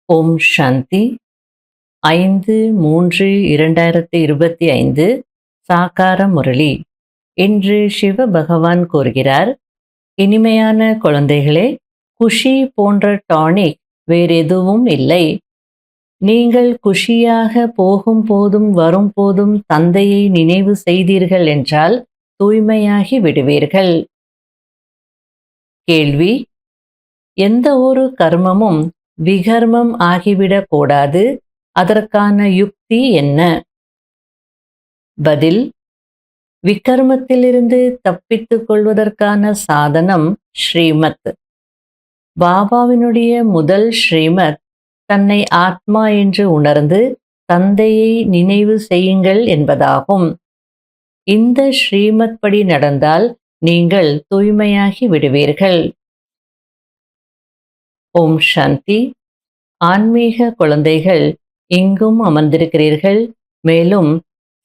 ஓம் சாந்தி. 5-3-2025 சாகார முரளி. இன்று சிவ பகவான் கூறுகிறார், இனிமையான குழந்தைகளே, குஷி போன்ற டானிக் வேறெதுவும் இல்லை. நீங்கள் குஷியாக போகும் போதும் வரும் போதும் தந்தையை நினைவு செய்தீர்கள் என்றால் தூய்மையாகி விடுவீர்கள். கேள்வி: எந்த ஒரு கர்மமும் விகர்மம் ஆகிவிடக் கூடாது, அதற்கான யுக்தி என்ன? பதில்: விகர்மத்திலிருந்து தப்பித்துக் கொள்வதற்கான சாதனம் ஸ்ரீமத். பாபாவினுடைய முதல் ஸ்ரீமத் தன்னை ஆத்மா என்று உணர்ந்து தந்தையை நினைவு செய்யுங்கள் என்பதாகும். இந்த ஸ்ரீமத் படி நடந்தால் நீங்கள் தூய்மையாகி விடுவீர்கள். ஓம் சாந்தி. ஆன்மீக குழந்தைகள் இங்கும் அமர்ந்திருக்கிறீர்கள், மேலும்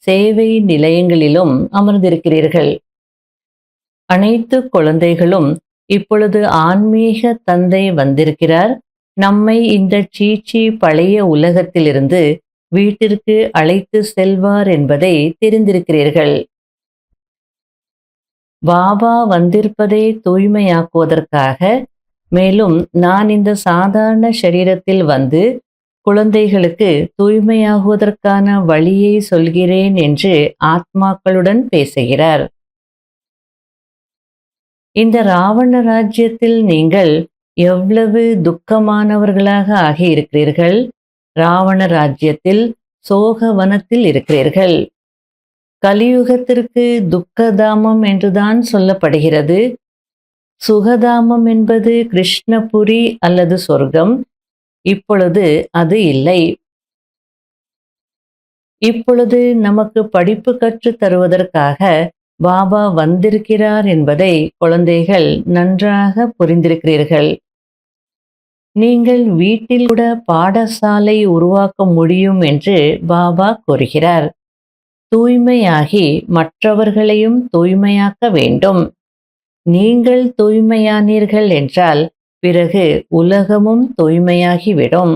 சேவை நிலையங்களிலும் அமர்ந்திருக்கிறீர்கள். அனைத்து குழந்தைகளும் இப்பொழுது ஆன்மீக தந்தை வந்திருக்கிறார், நம்மை இந்த சீச்சி பழைய உலகத்திலிருந்து வீட்டிற்கு அழைத்து செல்வார் என்பதை தெரிந்திருக்கிறீர்கள். பாபா வந்திருப்பதை தூய்மையாக்குவதற்காக, மேலும் நான் இந்த சாதாரண சரீரத்தில் வந்து குழந்தைகளுக்கு தூய்மையாகுவதற்கான வழியை சொல்கிறேன் என்று ஆத்மாக்களுடன் பேசுகிறார். இந்த ராவண ராஜ்யத்தில் நீங்கள் எவ்வளவு துக்கமானவர்களாக ஆகியிருக்கிறீர்கள். ராவண ராஜ்யத்தில் சோகவனத்தில் இருக்கிறீர்கள். கலியுகத்திற்கு துக்கதாமம் என்றுதான் சொல்லப்படுகிறது. சுகதாமம் என்பது கிருஷ்ணபுரி அல்லது சொர்க்கம். இப்பொழுது அது இல்லை. இப்பொழுது நமக்கு படிப்பு கற்றுத் தருவதற்காக பாபா வந்திருக்கிறார் என்பதை குழந்தைகள் நன்றாக புரிந்திருக்கிறீர்கள். நீங்கள் வீட்டில் கூட பாடசாலை உருவாக்க முடியும் என்று பாபா கூறுகிறார். தூய்மையாகி மற்றவர்களையும் தூய்மையாக்க வேண்டும். நீங்கள் தூய்மையானீர்கள் என்றால் பிறகு உலகமும் தூய்மையாகிவிடும்.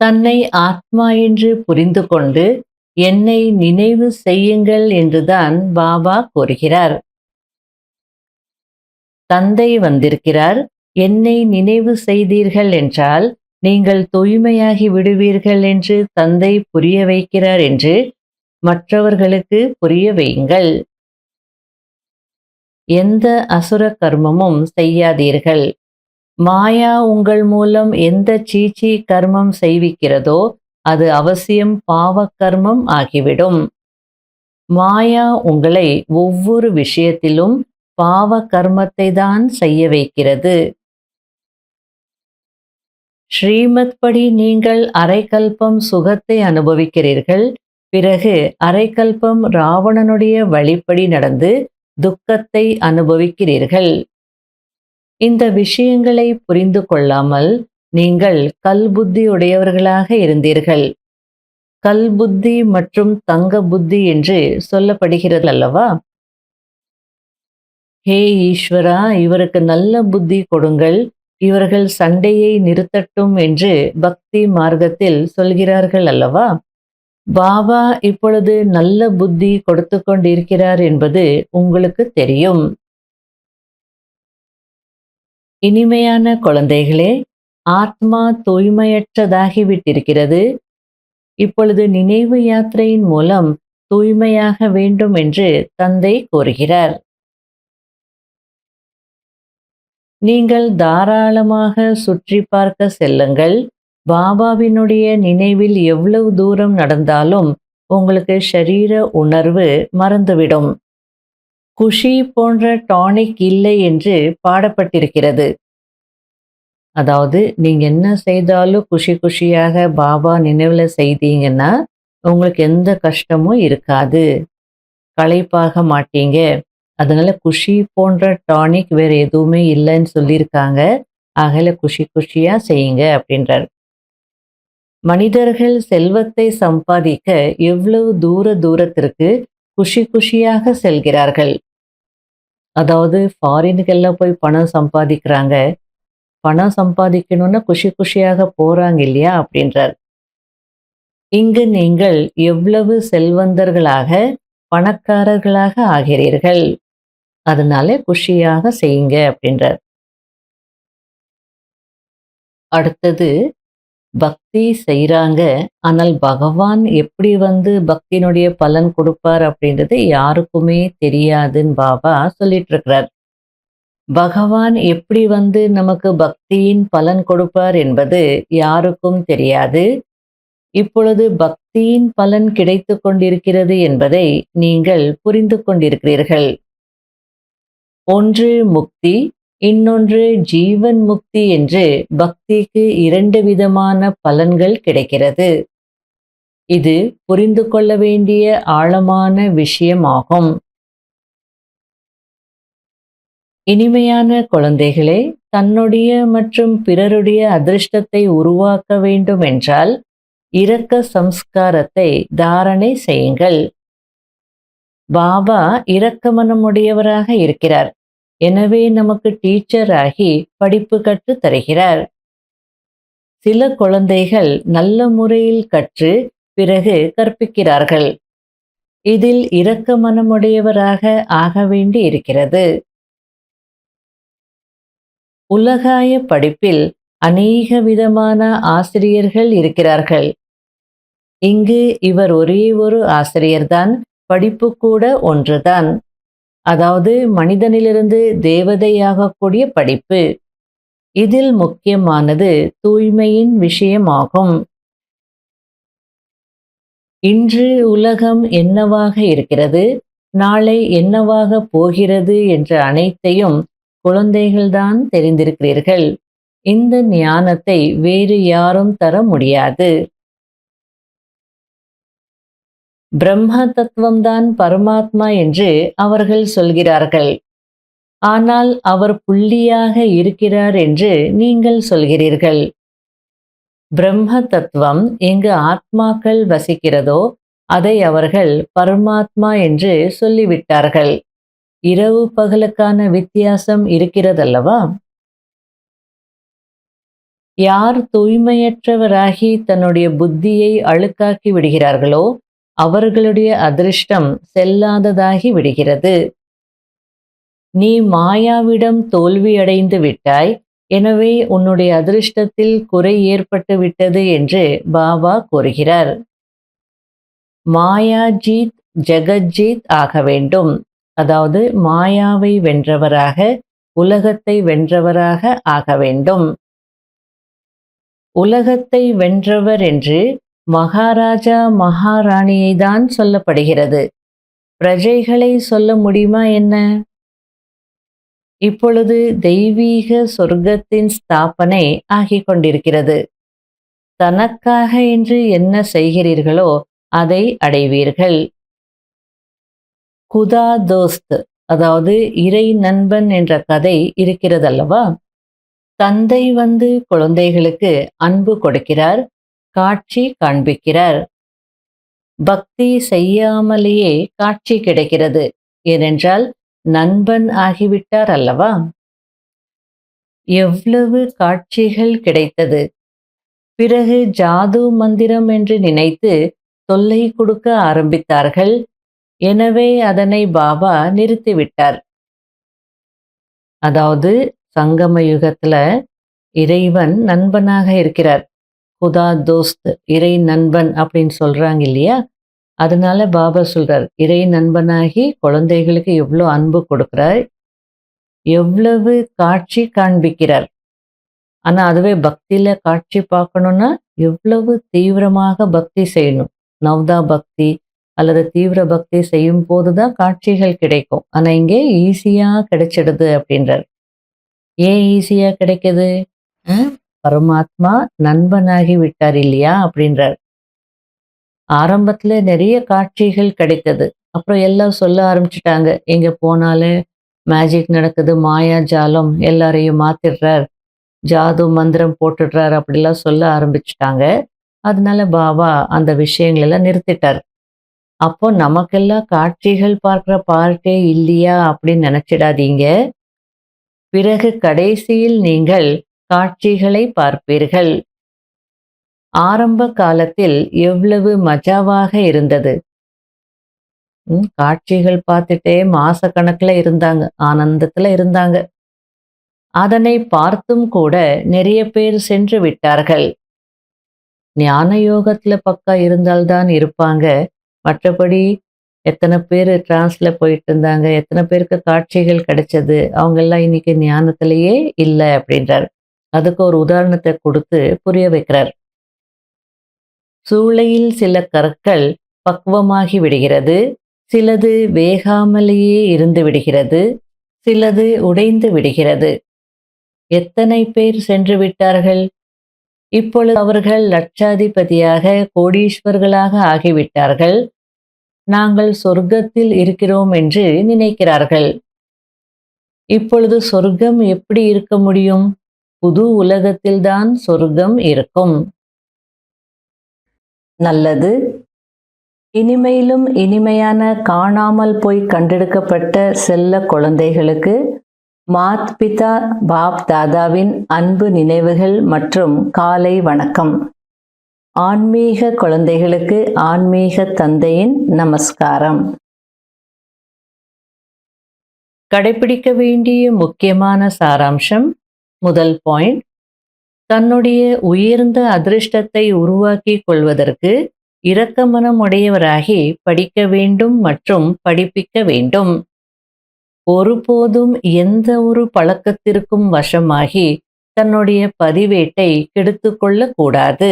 தன்னை ஆத்மா என்று புரிந்து கொண்டு என்னை நினைவு செய்யுங்கள் என்றுதான் பாபா கூறுகிறார். தந்தை வந்திருக்கிறார், என்னை நினைவு செய்தீர்கள் என்றால் நீங்கள் தூய்மையாகி விடுவீர்கள் என்று தந்தை புரிய வைக்கிறார் என்று மற்றவர்களுக்கு புரிய வையுங்கள். எந்த அசுர கர்மமும் செய்யாதீர்கள். மாயா உங்கள் மூலம் எந்த சீச்சி கர்மம் செய்விக்கிறதோ அது அவசியம் பாவ கர்மம் ஆகிவிடும். மாயா உங்களை ஒவ்வொரு விஷயத்திலும் பாவ கர்மத்தை தான் செய்ய வைக்கிறது. ஸ்ரீமத் படி நீங்கள் அரைக்கல்பம் சுகத்தை அனுபவிக்கிறீர்கள். பிறகு அரைக்கல்பம் ராவணனுடைய வழிப்படி நடந்து துக்கத்தை அனுபவிக்கிறீர்கள். இந்த விஷயங்களை புரிந்து கொள்ளாமல் நீங்கள் கல்புத்தி உடையவர்களாக இருந்தீர்கள். கல்புத்தி மற்றும் தங்க புத்தி என்று சொல்லப்படுகிறது அல்லவா? ஹே ஈஸ்வரா, இவருக்கு நல்ல புத்தி கொடுங்கள், இவர்கள் சண்டையை நிறுத்தட்டும் என்று பக்தி மார்க்கத்தில் சொல்கிறார்கள் அல்லவா? பாபா இப்பொழுது நல்ல புத்தி கொடுத்து கொண்டிருக்கிறார் என்பது உங்களுக்கு தெரியும். இனிமையான குழந்தைகளே, ஆத்மா தூய்மையற்றதாகிவிட்டிருக்கிறது. இப்பொழுது நினைவு யாத்திரையின் மூலம் தூய்மையாக வேண்டும் என்று தந்தை கூறுகிறார். நீங்கள் தாராளமாக சுற்றி பார்க்க செல்லுங்கள். பாபாவினுடைய நினைவில் எவ்வளவு தூரம் நடந்தாலும் உங்களுக்கு ஷரீர உணர்வு மறந்துவிடும். குஷி போன்ற டானிக் இல்லை என்று பாடப்பட்டிருக்கிறது. அதாவது நீங்க என்ன செய்தாலும் குஷி குஷியாக பாபா நினைவுல செய்தீங்கன்னா உங்களுக்கு எந்த கஷ்டமும் இருக்காது, களைப்பாக மாட்டீங்க. அதனால குஷி போன்ற டானிக் வேற எதுவுமே இல்லைன்னு சொல்லியிருக்காங்க. ஆகல குஷி குஷியா செய்யுங்க அப்படின்றார். மனிதர்கள் செல்வத்தை சம்பாதிக்க எவ்வளவு தூரத்திற்கு குஷி குஷியாக செல்கிறார்கள். அதாவது ஃபாரினுக்கெல்லாம் போய் பணம் சம்பாதிக்கிறாங்க. பணம் சம்பாதிக்கணும்னு குஷி குஷியாக போறாங்க இல்லையா அப்படின்றார். இங்கு நீங்கள் எவ்வளவு செல்வந்தர்களாக, பணக்காரர்களாக ஆகிறீர்கள். அதனால குஷியாக செய்யுங்க அப்படின்றார். அடுத்தது பக்தி செய்றாங்க. ஆனால் பகவான் எப்படி பக்தியினுடைய பலன் கொடுப்பார் அப்படின்றது யாருக்குமே தெரியாதுன்னு பாபா சொல்லிட்டு இருக்கிறார். பகவான் எப்படி நமக்கு பக்தியின் பலன் கொடுப்பார் என்பது யாருக்கும் தெரியாது. இப்பொழுது பக்தியின் பலன் கிடைத்துக் கொண்டிருக்கிறது என்பதை நீங்கள் புரிந்து கொண்டிருக்கிறீர்கள். ஒன்று முக்தி, இன்னொன்று ஜீவன் முக்தி என்று பக்திக்கு 2 விதமான பலன்கள் கிடைக்கிறது. இது புரிந்து கொள்ள வேண்டிய ஆழமான விஷயமாகும். இனிமையான குழந்தைகளே, தன்னுடைய மற்றும் பிறருடைய அதிர்ஷ்டத்தை உருவாக்க வேண்டும் என்றால் இரக்க சம்ஸ்காரத்தை தாரணை செய்யுங்கள். பாபா இரக்க மனமுடையவராக இருக்கிறார். எனவே நமக்கு டீச்சர் ஆகி படிப்பு கற்று தருகிறார். சில குழந்தைகள் நல்ல முறையில் கற்று பிறகு கற்பிக்கிறார்கள். இதில் இரக்க மனமுடையவராக ஆக வேண்டி இருக்கிறது. உலகாய படிப்பில் அநேக விதமான ஆசிரியர்கள் இருக்கிறார்கள். இங்கு இவர் ஒரே ஒரு ஆசிரியர்தான். படிப்பு கூட ஒன்றுதான். அதாவது மனிதனிலிருந்து தேவதையாகக்கூடிய படிப்பு. இதில் முக்கியமானது தூய்மையின் விஷயமாகும். இன்று உலகம் என்னவாக இருக்கிறது, நாளை என்னவாக போகிறது என்ற அனைத்தையும் குழந்தைகள்தான் தெரிந்திருக்கிறீர்கள். இந்த ஞானத்தை வேறு யாரும் தர முடியாது. பிரம்ம தத்துவம்தான் பரமாத்மா என்று அவர்கள் சொல்கிறார்கள். ஆனால் அவர் புள்ளியாக இருக்கிறார் என்று நீங்கள் சொல்கிறீர்கள். பிரம்ம தத்துவம் எங்கு ஆத்மாக்கள் வசிக்கிறதோ அதை அவர்கள் பரமாத்மா என்று சொல்லிவிட்டார்கள். இரவு பகலுக்கான வித்தியாசம் இருக்கிறதல்லவா? யார் தூய்மையற்றவராகி தன்னுடைய புத்தியை அழுக்காக்கி விடுகிறார்களோ அவர்களுடைய அதிர்ஷ்டம் செல்லாததாகி விடுகிறது. நீ மாயாவிடம் தோல்வியடைந்து விட்டாய், எனவே உன்னுடைய அதிர்ஷ்டத்தில் குறை ஏற்பட்டு விட்டது என்று பாபா கூறுகிறார். மாயாஜீத் ஜெகஜீத் ஆக வேண்டும். அதாவது மாயாவை வென்றவராக, உலகத்தை வென்றவராக ஆக வேண்டும். உலகத்தை வென்றவர் என்று மகாராஜா மகாராணியை தான் சொல்லப்படுகிறது. பிரஜைகளை சொல்ல முடியுமா என்ன? இப்பொழுது தெய்வீக சொர்க்கத்தின் ஸ்தாபனை ஆகிக் கொண்டிருக்கிறது. தனக்காக என்று என்ன செய்கிறீர்களோ அதை அடைவீர்கள். குதா தோஸ்த், அதாவது இறை நண்பன் என்ற கதை இருக்கிறதல்லவா? தந்தை குழந்தைகளுக்கு அன்பு கொடுக்கிறார், காட்சி காண்பிக்கிறார். பக்தி செய்யாமலேயே காட்சி கிடைக்கிறது. ஏனென்றால் நண்பன் ஆகிவிட்டார் அல்லவா? எவ்வளவு காட்சிகள் கிடைத்தது! பிறகு ஜாது மந்திரம் என்று நினைத்து தொல்லை கொடுக்க ஆரம்பித்தார்கள். எனவே அதனை பாபா நிறுத்திவிட்டார். அதாவது சங்கம யுகத்துல இறைவன் நண்பனாக இருக்கிறார். குதா தோஸ்த், இறை நண்பன் அப்படின்னு சொல்றாங்க இல்லையா? அதனால பாபா சொல்றார், இறை நண்பனாகி குழந்தைகளுக்கு எவ்வளோ அன்பு கொடுக்கிறார், எவ்வளவு காட்சி காண்பிக்கிறார். ஆனா அதுவே பக்தியில காட்சி பார்க்கணும்னா எவ்வளவு தீவிரமாக பக்தி செய்யணும். நவ்தா பக்தி அல்லது தீவிர பக்தி செய்யும் போதுதான் காட்சிகள் கிடைக்கும். ஆனா இங்கே ஈஸியா கிடைச்சிடுது அப்படின்றார். ஏன் ஈஸியா கிடைக்குது? பரமாத்மா நண்பனாகி விட்டார் இல்லையா அப்படின்றார். ஆரம்பத்துல நிறைய காட்சிகள் கிடைத்தது. அப்புறம் எல்லாம் சொல்ல ஆரம்பிச்சுட்டாங்க, எங்க போனாலும் மேஜிக் நடக்குது, மாயா ஜாலம், எல்லாரையும் மாத்திடுறார், ஜாது மந்திரம் போட்டுடுறார் அப்படிலாம் சொல்ல ஆரம்பிச்சுட்டாங்க. அதனால பாபா அந்த விஷயங்களெல்லாம் நிறுத்திட்டார். அப்போ நமக்கெல்லாம் காட்சிகள் பார்க்குற பார்ட்டே இல்லையா அப்படின்னு நினைச்சிடாதீங்க. பிறகு கடைசியில் நீங்கள் காட்சிகளை பார்ப்பீர்கள். ஆரம்ப காலத்தில் எவ்வளவு மஜாவாக இருந்தது. காட்சிகள் பார்த்துட்டே மாசக்கணக்குல இருந்தாங்க, ஆனந்தத்துல இருந்தாங்க. அதனை பார்த்தும் கூட நிறைய பேர் சென்று விட்டார்கள். ஞான யோகத்துல பக்கா இருந்தால்தான் இருப்பாங்க. மற்றபடி எத்தனை பேர் டிரான்ஸ்ல போயிட்டு இருந்தாங்க, எத்தனை பேருக்கு காட்சிகள் கிடைச்சது, அவங்கெல்லாம் இன்னைக்கு ஞானத்திலேயே இல்லை அப்படின்றார். அதுக்கு ஒரு உதாரணத்தை கொடுத்து புரிய வைக்கிறார். சூளையில் சில கற்கள் பக்குவமாகி விடுகிறது, சிலது வேகாமலேயே இருந்து விடுகிறது, சிலது உடைந்து விடுகிறது. எத்தனை பேர் சென்று விட்டார்கள்? இப்பொழுது அவர்கள் லட்சாதிபதியாக கோடீஸ்வர்களாக ஆகிவிட்டார்கள். நாங்கள் சொர்க்கத்தில் இருக்கிறோம் என்று நினைக்கிறார்கள். இப்பொழுது சொர்க்கம் எப்படி இருக்க முடியும்? புது உலகத்தில்தான் சொர்க்கம் இருக்கும். நல்லது. இனிமையிலும் இனிமையான காணாமல் போய் கண்டெடுக்கப்பட்ட செல்ல குழந்தைகளுக்கு மாத் பிதா பாப் தாதாவின் அன்பு நினைவுகள் மற்றும் காலை வணக்கம். ஆன்மீக குழந்தைகளுக்கு ஆன்மீக தந்தையின் நமஸ்காரம். கடைபிடிக்க வேண்டிய முக்கியமான சாராம்சம். முதல் பாயிண்ட், தன்னுடைய உயர்ந்த அதிர்ஷ்டத்தை உருவாக்கி கொள்வதற்கு இரக்க மனம் உடையவராகி படிக்க வேண்டும் மற்றும் படிப்பிக்க வேண்டும். ஒருபோதும் எந்த ஒரு பழக்கத்திற்கும் வசமாகி தன்னுடைய பதிவேட்டை கெடுத்து கொள்ளக்கூடாது.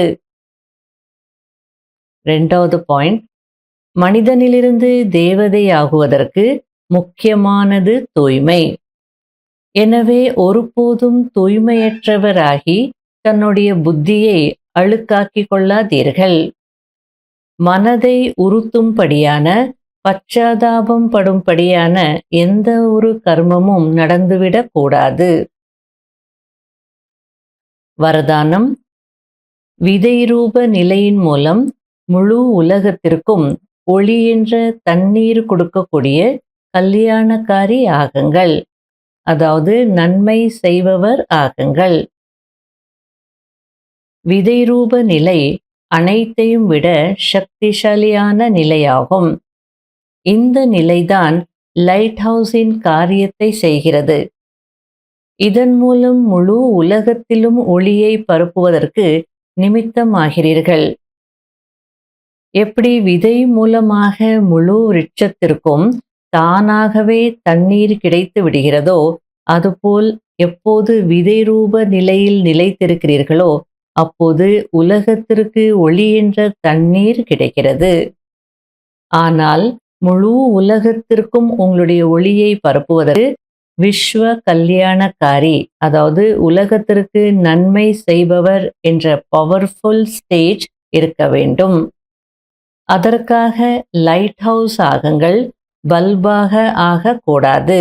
இரண்டாவது பாயிண்ட், மனிதனிலிருந்து தேவதை ஆகுவதற்கு முக்கியமானது தூய்மை. எனவே ஒருபோதும் தூய்மையற்றவராகி தன்னுடைய புத்தியை அழுக்காக்கிக் கொள்ளாதீர்கள். மனதை உறுத்தும்படியான, பச்சாதாபம் படும்படியான எந்த ஒரு கர்மமும் நடந்துவிடக் கூடாது. வரதானம். விதை ரூப நிலையின் மூலம் முழு உலகத்திற்கும் ஒளி என்ற தண்ணீர் கொடுக்கக்கூடிய கல்யாணக்காரி ஆகுங்கள். அதாவது நன்மை செய்பவர் ஆகுங்கள். விதை ரூப நிலை அனைத்தையும் விட சக்திசாலியான நிலையாகும். இந்த நிலைதான் லைட் ஹவுஸின் காரியத்தை செய்கிறது. இதன் மூலம் முழு உலகத்திலும் ஒளியை பரப்புவதற்கு நிமித்தமாகிறீர்கள். எப்படி விதை மூலமாக முழு விருட்சத்திற்கும் தானாகவே தண்ணீர் கிடைத்து விடுகிறதோ, அதுபோல் எப்போது விதை ரூப நிலையில் நிலைத்திருக்கிறீர்களோ அப்போது உலகத்திற்கு ஒளி என்ற தண்ணீர் கிடைக்கிறது. ஆனால் முழு உலகத்திற்கும் உங்களுடைய ஒளியை பரப்புவதற்கு விஸ்வ கல்யாணக்காரி, அதாவது உலகத்திற்கு நன்மை செய்பவர் என்ற பவர்ஃபுல் ஸ்டேஜ் இருக்க வேண்டும். அதற்காக லைட் ஹவுஸ் ஆகுங்கள், பல்பாக ஆகக்கூடாது.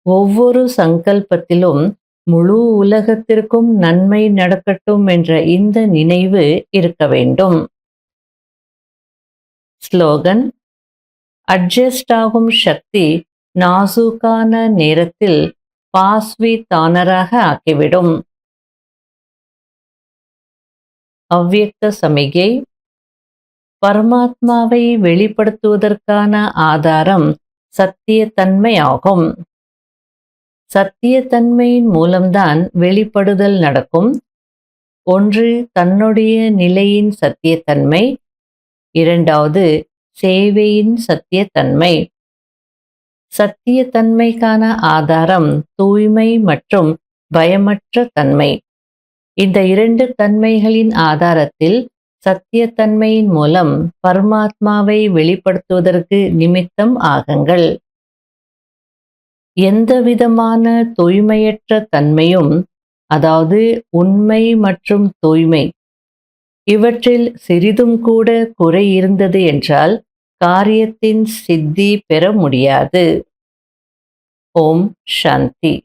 ஒவ்வொரு சங்கல்பத்திலும் முழு உலகத்திற்கும் நன்மை நடக்கட்டும் என்ற இந்த நினைவு இருக்க வேண்டும். ஸ்லோகன். அட்ஜஸ்ட் ஆகும் சக்தி நாசூக்கான நேரத்தில் பாஸ்வி தானராக ஆக்கிவிடும். அவ்வியக்த சமிகை. பரமாத்மாவை வெளிப்படுத்துவதற்கான ஆதாரம் சத்தியத்தன்மை ஆகும். சத்தியத்தன்மையின் மூலம்தான் வெளிப்படுதல் நடக்கும். ஒன்று தன்னுடைய நிலையின் சத்தியத்தன்மை, இரண்டாவது சேவையின் சத்தியத்தன்மை. சத்தியத்தன்மைக்கான ஆதாரம் தூய்மை மற்றும் பயமற்ற தன்மை. இந்த இரண்டு தன்மைகளின் ஆதாரத்தில் சத்தியத்தன்மையின் மூலம் பரமாத்மாவை வெளிப்படுத்துவதற்கு நிமித்தம் ஆகுங்கள். எந்தவிதமான தூய்மையற்ற தன்மையும், அதாவது உண்மை மற்றும் தூய்மை, இவற்றில் சிறிதும் கூட குறை இருந்தது என்றால் காரியத்தின் சித்தி பெற முடியாது. ஓம் சாந்தி.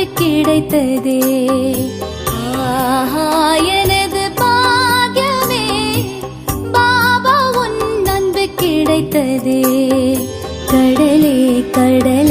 கிடைத்ததே ஆஹா எனது பாக்யமே, பாபா உன் அன்பு கிடைத்ததே. கடலே கடலே